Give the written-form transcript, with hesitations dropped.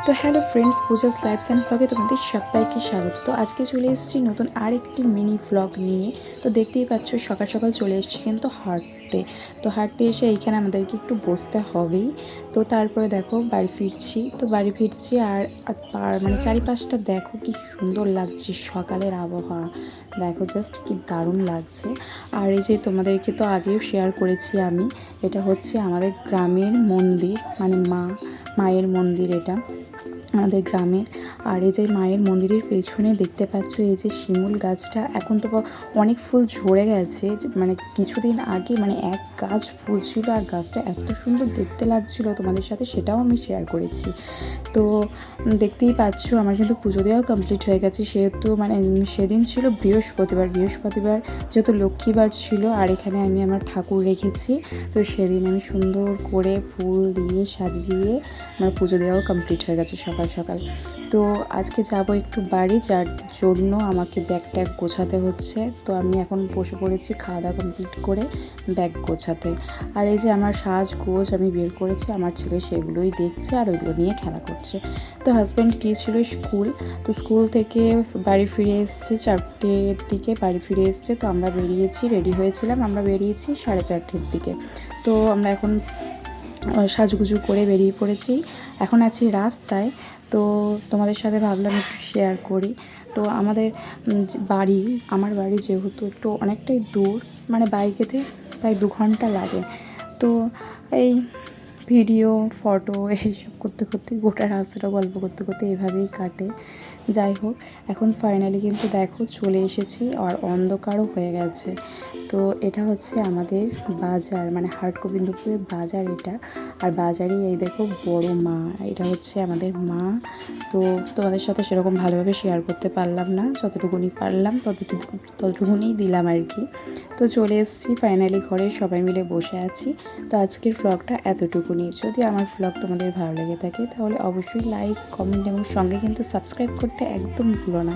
তো hello friends, Pooja's lifes and ব্লগে তোমাদের সবাইকে স্বাগত। তো আজকে চলে এসেছি নতুন আরেকটি মিনি ব্লগ নিয়ে। তো দেখতেই পাচ্ছ সকাল সকাল চলে এসেছি কিন্তু হাঁটতে। তো হাঁটতে এসে এইখানে আমাদেরকে একটু বসতে হবেই। তো তারপরে দেখো বাড়ি ফিরছি। তো বাড়ি ফিরছি আর মানে চারিপাশটা দেখো কি সুন্দর লাগছে, সকালের আবহাওয়া দেখো জাস্ট কি দারুণ লাগছে। আর এই যে তোমাদেরকে তো আগেও শেয়ার করেছি আমি, এটা হচ্ছে আমাদের গ্রামের মন্দির, মানে মায়ের মন্দির এটা আমাদের গ্রামের। আর এই যে মায়ের মন্দিরের পেছনে দেখতে পাচ্ছ এই যে শিমুল গাছটা, এখন তো অনেক ফুল ঝরে গেছে, মানে কিছুদিন আগে মানে এক গাছ ফুল ছিল আর গাছটা এত সুন্দর দেখতে লাগছিল তোমাদের সাথে, সেটাও আমি শেয়ার করেছি। তো দেখতেই পাচ্ছ আমার কিন্তু পুজো দেওয়াও কমপ্লিট হয়ে গেছে, সেহেতু মানে সেদিন ছিল বৃহস্পতিবার যেহেতু লক্ষ্মীবার ছিল আর এখানে আমি আমার ঠাকুর রেখেছি। তো সেদিন আমি সুন্দর করে ফুল দিয়ে সাজিয়ে আমার পুজো দেওয়াও কমপ্লিট হয়ে গেছে সকাল সকাল। তো আজকে যাব একটু বাড়ি, যার জন্য আমাকে ব্যাগ ট্যাগ গোছাতে হচ্ছে। তো আমি এখন বসে পড়েছি খাওয়া দাওয়া কমপ্লিট করে ব্যাগ গোছাতে। আর এই যে আমার সাজগোজ আমি বের করেছি, আমার ছেলে সেগুলোই দেখছে আর ওইগুলো নিয়ে খেলা করছে। তো হাজব্যান্ড গিয়েছিল স্কুল, তো স্কুল থেকে বাড়ি ফিরে এসছে 4টের দিকে বাড়ি ফিরে এসছে। তো আমরা বেরিয়েছি, রেডি হয়েছিলাম, আমরা বেরিয়েছি 4:30-এর দিকে। তো আমরা এখন সাজুগুজু করে বেরিয়ে পড়েছি, এখন আছি রাস্তায়। তো তোমাদের সাথে ভাবলাম একটু শেয়ার করি। তো আমার বাড়ি যেহেতু একটু অনেকটাই দূর, মানে বাইকেতে প্রায় 2 ঘন্টা লাগে। তো এই ভিডিও ফটো এইসব করতে করতে গোটা রাস্তাটা গল্প করতে করতে এভাবেই কাটে। যাই হোক, এখন ফাইনালি কিন্তু দেখো চলে এসেছি আর অন্ধকারও হয়ে গেছে। তো এটা হচ্ছে আমাদের বাজার, মানে হাটগোবিন্দপুরের বাজার এটা। আর বাজারে এই দেখো বড় মা, এটা হচ্ছে আমাদের মা। তো তোমাদের সাথে সেরকম ভালোভাবে শেয়ার করতে পারলাম না, যতটুকুনি পারলাম ততটুকুনি দিলাম আর কি। তো চলে এসেছি ফাইনালি ঘরে, সবাই মিলে বসে আছি। তো আজকের ব্লগটা এতটুকুনি। যদি আমার ব্লগ তোমাদের ভালো লেগে থাকে তাহলে অবশ্যই লাইক, কমেন্ট এবং সঙ্গে কিন্তু সাবস্ক্রাইব করতে একদম ভুলো না।